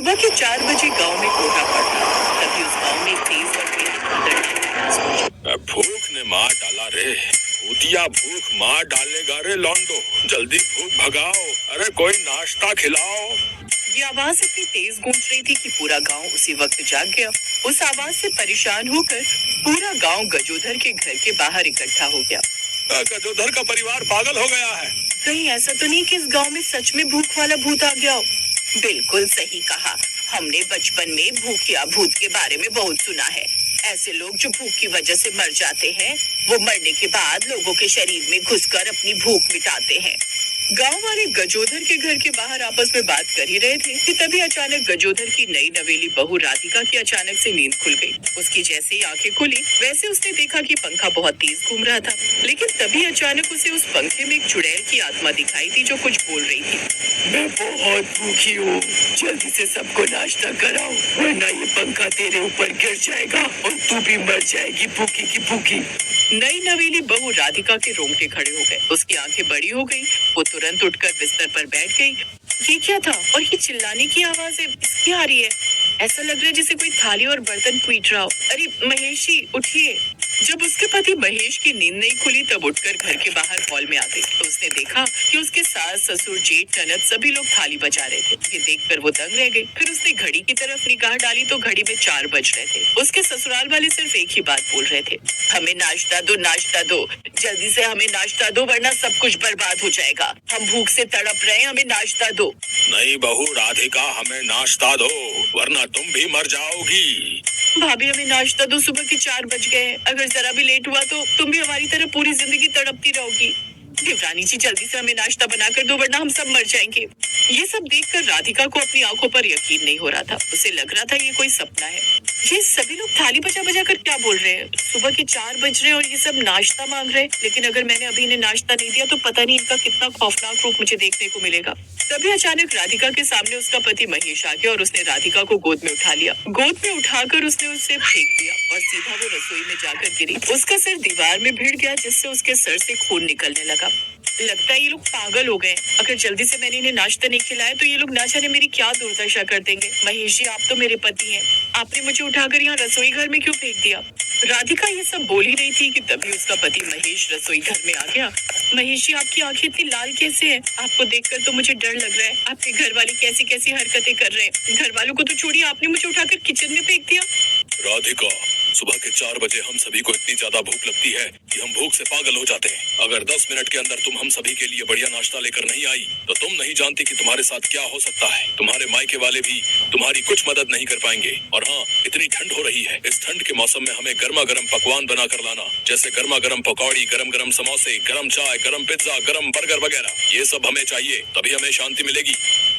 सुबह के 4 बजे गांव में कोहरा पड़ा। तभी उस गांव में एक तेज और बेहद भूख ने मार डाला रे। भूतिया भूख मार डालेगा रे लौंडो। जल्दी भूख भगाओ। अरे कोई नाश्ता खिलाओ। ये आवाज इतनी तेज गूंज रही थी कि पूरा गांव उसी वक्त जाग गया। उस आवाज से परेशान होकर पूरा गांव गजोधर के घर के बाहर इकट्ठा हो गया। गजोधर का परिवार पागल हो गया है। कहीं ऐसा तो नहीं कि इस गांव में सच में भूख वाला भूत आ गया हो? बिल्कुल सही कहा। हमने बचपन में भूखिया भूत के बारे में बहुत सुना है। ऐसे लोग जो भूख की वजह से मर जाते हैं, वो मरने के बाद लोगों के शरीर में घुसकर अपनी भूख मिटाते हैं। गांव वाले गजोधर के घर के बाहर आपस में बात कर ही रहे थे कि तभी अचानक गजोधर की नई नवेली बहू राधिका की अचानक से नींद खुल गई। उसकी जैसे ही आंखें खुली वैसे उसने देखा कि पंखा बहुत तेज घूम रहा था, लेकिन तभी अचानक उसे उस पंखे में एक चुड़ैल की आत्मा दिखाई दी जो कुछ बोल रही थी। मैं बहुत भूखी हूँ, जल्दी से सबको नाश्ता कराओ, वरना ये पंखा तेरे ऊपर गिर जाएगा और तू भी मर जाएगी भूखी की भूखी। नई नवेली बहू राधिका के रोंगटे खड़े हो गए। उसकी आंखें बड़ी हो गई। वो तुरंत उठकर बिस्तर पर बैठ गई। ये क्या था और ये चिल्लाने की आवाज इसकी आ रही है? ऐसा लग रहा है जैसे कोई थाली और बर्तन पीट रहा हो। अरे महेश जी उठिए। जब उसके पति महेश की नींद नहीं खुली तब उठकर घर के बाहर हॉल में आ गई तो उसने देखा कि उसके सास ससुर जेठ ननद सभी लोग थाली बजा रहे थे। ये देखकर वो दंग रह गई। फिर उसने घड़ी की तरफ निगाह डाली तो घड़ी में 4 बज रहे थे। उसके ससुराल वाले सिर्फ एक ही बात बोल रहे थे, हमें नाश्ता दो, नाश्ता दो, जल्दी से हमें नाश्ता दो वरना सब कुछ बर्बाद हो जाएगा। हम भूख से तड़प रहे हैं, हमें नाश्ता दो। नहीं बहू राधिका, हमें नाश्ता दो वरना तुम भी मर जाओगी। भाभी हमें नाश्ता दो, सुबह के 4 बज गए हैं। अगर जरा भी लेट हुआ तो तुम भी हमारी तरह पूरी जिंदगी तड़पती रहोगी। देवरानी जी जल्दी से हमें नाश्ता बनाकर दो वरना हम सब मर जाएंगे। ये सब देखकर राधिका को अपनी आंखों पर यकीन नहीं हो रहा था। उसे लग रहा था ये कोई सपना है। ये सभी लोग थाली बजा बजा कर क्या बोल रहे हैं? सुबह के 4 बज रहे हैं और ये सब नाश्ता मांग रहे हैं। लेकिन अगर मैंने अभी इन्हें नाश्ता नहीं दिया तो पता नहीं इनका कितना खौफनाक रूप मुझे देखने को मिलेगा। तभी अचानक राधिका के सामने उसका पति महेश आ गया और उसने राधिका को गोद में उठा लिया। गोद में उठाकर उसने उसे फेंक दिया और सीधा वो रसोई में जाकर गिरी। उसका सिर दीवार में भिड़ गया जिससे उसके सर से खून निकलने लगा। लगता है ये लोग पागल हो गए। अगर जल्दी से मैंने इन्हें नाश्ता नहीं खिलाया तो ये लोग ना जाने मेरी क्या दुर्दशा कर देंगे। महेश जी आप तो मेरे पति हैं, आपने मुझे उठाकर यहाँ रसोई घर में क्यों फेंक दिया? राधिका ये सब बोल ही रही थी कि तभी उसका पति महेश रसोई घर में आ गया। महेश जी आपकी आंखें इतनी लाल कैसे हैं? आपको देखकर तो मुझे डर लग रहा है। आपके घर वाले कैसी कैसी हरकतें कर रहे हैं। घर वालों को तो छोड़िए, आपने मुझे उठाकर किचन में फेंक दिया। राधिका, सुबह के 4 बजे हम सभी को इतनी ज्यादा भूख लगती है कि हम भूख से पागल हो जाते हैं। अगर 10 मिनट के अंदर तुम हम सभी के लिए बढ़िया नाश्ता लेकर नहीं आई तो तुम नहीं जानती कि तुम्हारे साथ क्या हो सकता है। तुम्हारे मायके वाले भी तुम्हारी कुछ मदद नहीं कर पाएंगे। और हाँ, इतनी ठंड हो रही है, इस ठंड के मौसम में हमें गर्मा गर्म पकवान बना कर लाना, जैसे गर्मा गर्म पकौड़ी, गरम गरम समोसे, गरम चाय, गरम पिज्जा, गरम बर्गर वगैरह। ये सब हमें चाहिए, तभी हमें शांति मिलेगी।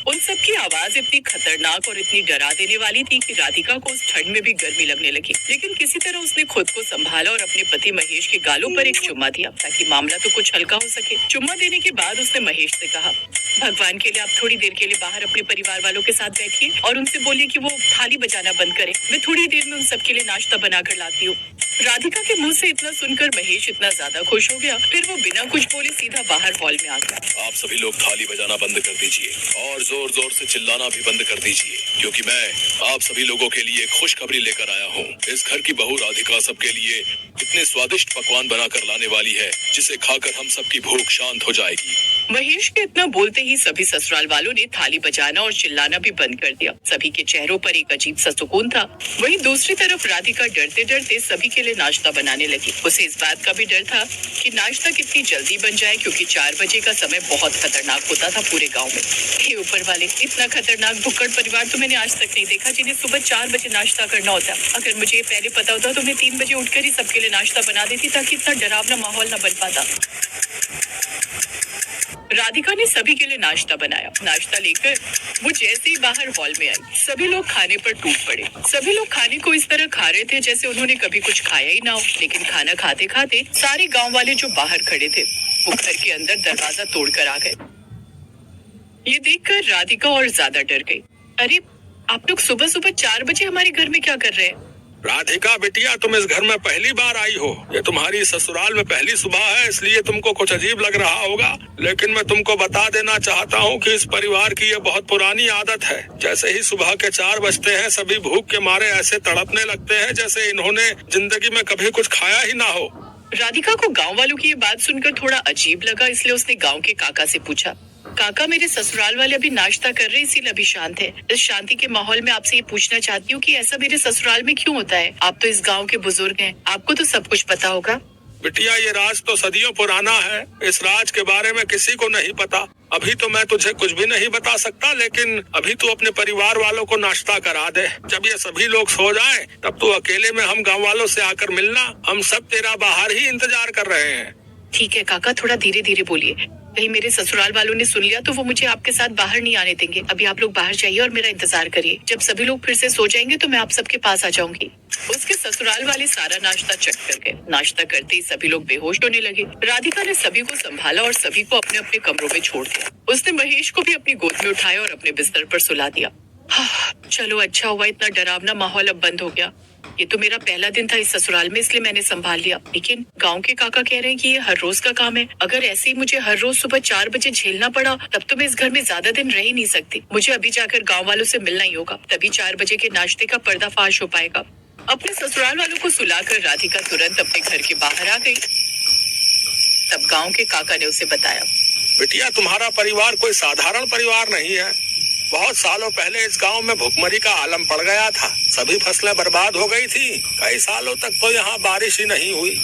उन सब की आवाज इतनी खतरनाक और इतनी डरा देने वाली थी कि राधिका को उस ठंड में भी गर्मी लगने लगी। लेकिन किसी तरह उसने खुद को संभाला और अपने पति महेश के गालों पर एक चुम्मा दिया ताकि मामला तो कुछ हल्का हो सके। चुम्मा देने के बाद उसने महेश से कहा, भगवान के लिए आप थोड़ी देर के लिए बाहर अपने परिवार वालों के साथ बैठिए और उनसे बोलिए कि वो थाली बजाना बंद करें। मैं थोड़ी देर में उन सबके लिए नाश्ता बनाकर लाती हूँ। राधिका के मुंह से इतना सुनकर महेश इतना ज्यादा खुश हो गया, फिर वो बिना कुछ बोले सीधा बाहर हॉल में आ गया। आप सभी लोग थाली बजाना बंद कर दीजिए और जोर जोर से चिल्लाना भी बंद कर दीजिए, क्योंकि मैं आप सभी लोगों के लिए खुशखबरी लेकर आया हूँ। इस घर की बहू राधिका सबके लिए इतने स्वादिष्ट पकवान बनाकर लाने वाली है जिसे खाकर हम सबकी भूख शांत हो जाएगी। महेश के इतना बोलते ही सभी ससुराल वालों ने थाली बजाना और चिल्लाना भी बंद कर दिया। सभी के चेहरों पर एक अजीब सा सुकून था। वहीं दूसरी तरफ राधिका डरते डरते सभी के लिए नाश्ता बनाने लगी। उसे इस बात का भी डर था कि नाश्ता कितनी जल्दी बन जाए, क्योंकि 4 बजे का समय बहुत खतरनाक होता था पूरे गांव में। हे ऊपर वाले, इतना खतरनाक भुक्कड़ परिवार तो मैंने आज तक नहीं देखा जिन्हें सुबह 4 बजे नाश्ता करना होता। अगर मुझे ये पहले पता होता तो मैं 3 बजे उठकर ही सबके लिए नाश्ता बना देती ताकि इतना डरावना माहौल न बन पाता। राधिका ने सभी के लिए नाश्ता बनाया। नाश्ता लेकर वो जैसे ही बाहर हॉल में आई, सभी लोग खाने पर टूट पड़े। सभी लोग खाने को इस तरह खा रहे थे जैसे उन्होंने कभी कुछ खाया ही ना हो। लेकिन खाना खाते खाते सारे गांव वाले जो बाहर खड़े थे वो घर के अंदर दरवाजा तोड़कर आ गए। ये देखकर राधिका और ज्यादा डर गई। अरे आप लोग सुबह सुबह 4 बजे हमारे घर में क्या कर रहे हैं? राधिका बिटिया, तुम इस घर में पहली बार आई हो। ये तुम्हारी ससुराल में पहली सुबह है, इसलिए तुमको कुछ अजीब लग रहा होगा, लेकिन मैं तुमको बता देना चाहता हूँ कि इस परिवार की ये बहुत पुरानी आदत है। जैसे ही सुबह के 4 बजते हैं, सभी भूख के मारे ऐसे तड़पने लगते हैं जैसे इन्होंने जिंदगी में कभी कुछ खाया ही ना हो। राधिका को गांव वालों की ये बात सुनकर थोड़ा अजीब लगा, इसलिए उसने गांव के काका से पूछा, काका मेरे ससुराल वाले अभी नाश्ता कर रहे हैं, इसीलिए अभी शांत है। इस शांति के माहौल में आपसे ये पूछना चाहती हूँ कि ऐसा मेरे ससुराल में क्यों होता है? आप तो इस गांव के बुजुर्ग हैं, आपको तो सब कुछ पता होगा। बिटिया, ये राज तो सदियों पुराना है। इस राज के बारे में किसी को नहीं पता। अभी तो मैं तुझे कुछ भी नहीं बता सकता, लेकिन अभी तू अपने परिवार वालों को नाश्ता करा दे। जब ये सभी लोग सो जाएं, तब तू अकेले में हम गांव वालों से आकर मिलना। हम सब तेरा बाहर ही इंतजार कर रहे हैं। ठीक है काका, थोड़ा धीरे धीरे बोलिए, कहीं मेरे ससुराल वालों ने सुन लिया तो वो मुझे आपके साथ बाहर नहीं आने देंगे। अभी आप लोग बाहर जाइए और मेरा इंतजार करिए। जब सभी लोग फिर से सो जाएंगे तो मैं आप सबके पास आ जाऊंगी। उसके ससुराल वाले सारा नाश्ता चट कर गए। नाश्ता करते ही सभी लोग बेहोश होने लगे। राधिका ने सभी को संभाला और सभी को अपने अपने कमरों में छोड़ दिया। उसने महेश को भी अपनी गोद में उठाया और अपने बिस्तर पर सुला दिया। चलो अच्छा हुआ, इतना डरावना माहौल अब बंद हो गया। ये तो मेरा पहला दिन था इस ससुराल में, इसलिए मैंने संभाल लिया। लेकिन गांव के काका कह रहे हैं कि ये हर रोज का काम है। अगर ऐसे ही मुझे हर रोज सुबह 4 बजे झेलना पड़ा, तब तो मैं इस घर में ज्यादा दिन रह ही नहीं सकती। मुझे अभी जाकर गांव वालों से मिलना ही होगा, तभी 4 बजे के नाश्ते का पर्दाफाश हो पाएगा। अपने ससुराल वालों को सुलाकर राधिका तुरंत अपने घर के बाहर आ गई। तब गाँव के काका ने उसे बताया, बिटिया, तुम्हारा परिवार कोई साधारण परिवार नहीं है। बहुत सालों पहले इस गांव में भुखमरी का आलम पड़ गया था। सभी फसलें बर्बाद हो गई थी। कई सालों तक तो यहाँ बारिश ही नहीं हुई।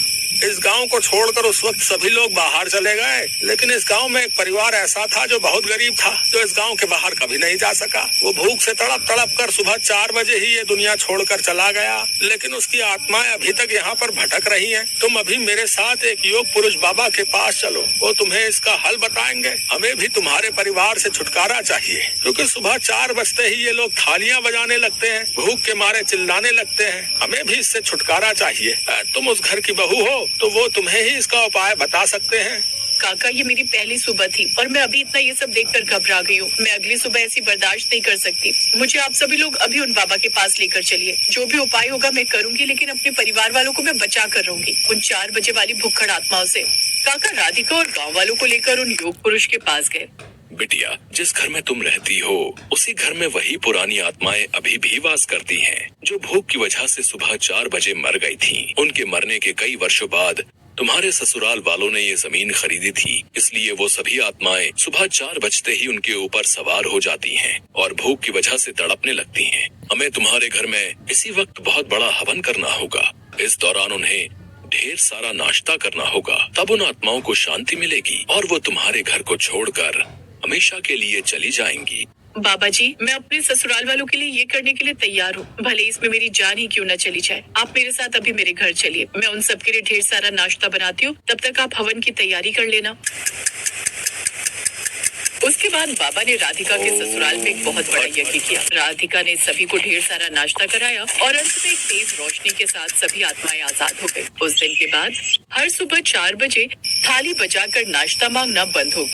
इस गांव को छोड़कर उस वक्त सभी लोग बाहर चले गए, लेकिन इस गांव में एक परिवार ऐसा था जो बहुत गरीब था, जो इस गांव के बाहर कभी नहीं जा सका। वो भूख से तड़प तड़प कर सुबह 4 बजे ही ये दुनिया छोड़कर चला गया, लेकिन उसकी आत्माएं अभी तक यहाँ पर भटक रही हैं। तुम अभी मेरे साथ एक योग पुरुष बाबा के पास चलो, वो तुम्हें इसका हल बताएंगे। हमें भी तुम्हारे परिवार से छुटकारा चाहिए, क्योंकि सुबह 4 बजते ही ये लोग थालियां बजाने लगते हैं, भूख के मारे चिल्लाने लगते हैं। हमें भी इससे छुटकारा चाहिए। तुम उस घर की बहू हो, तो वो तुम्हें ही इसका उपाय बता सकते हैं। काका, ये मेरी पहली सुबह थी और मैं अभी इतना ये सब देखकर घबरा गई हूँ। मैं अगली सुबह ऐसी बर्दाश्त नहीं कर सकती। मुझे आप सभी लोग अभी उन बाबा के पास लेकर चलिए। जो भी उपाय होगा मैं करूंगी, लेकिन अपने परिवार वालों को मैं बचा कर रहूंगी उन 4 बजे वाली भुक्खड़ आत्माओं से। काका राधिका और गाँव वालों को लेकर उन योग पुरुष के पास गए। बिटिया, जिस घर में तुम रहती हो, उसी घर में वही पुरानी आत्माएं अभी भी वास करती हैं, जो भूख की वजह से सुबह 4 बजे मर गई थीं। उनके मरने के कई वर्षों बाद तुम्हारे ससुराल वालों ने ये जमीन खरीदी थी, इसलिए वो सभी आत्माएं सुबह 4 बजते ही उनके ऊपर सवार हो जाती हैं और भूख की वजह से तड़पने लगती हैं। हमें तुम्हारे घर में इसी वक्त बहुत बड़ा हवन करना होगा। इस दौरान उन्हें ढेर सारा नाश्ता करना होगा, तब उन आत्माओं को शांति मिलेगी और वो तुम्हारे घर को छोड़कर हमेशा के लिए चली जाएंगी। बाबा जी, मैं अपने ससुराल वालों के लिए ये करने के लिए तैयार हूँ, भले इसमें मेरी जान ही क्यों न चली जाए। आप मेरे साथ अभी मेरे घर चलिए, मैं उन सब के लिए ढेर सारा नाश्ता बनाती हूँ, तब तक आप हवन की तैयारी कर लेना। उसके बाद बाबा ने राधिका के ससुराल में एक बहुत बड़ा यज्ञ किया। राधिका ने सभी को ढेर सारा नाश्ता कराया और अंत में एक तेज रोशनी के साथ सभी आत्माएं आजाद हो गई। उस दिन के बाद हर सुबह 4 बजे थाली बजाकर नाश्ता मांगना बंद हो गया।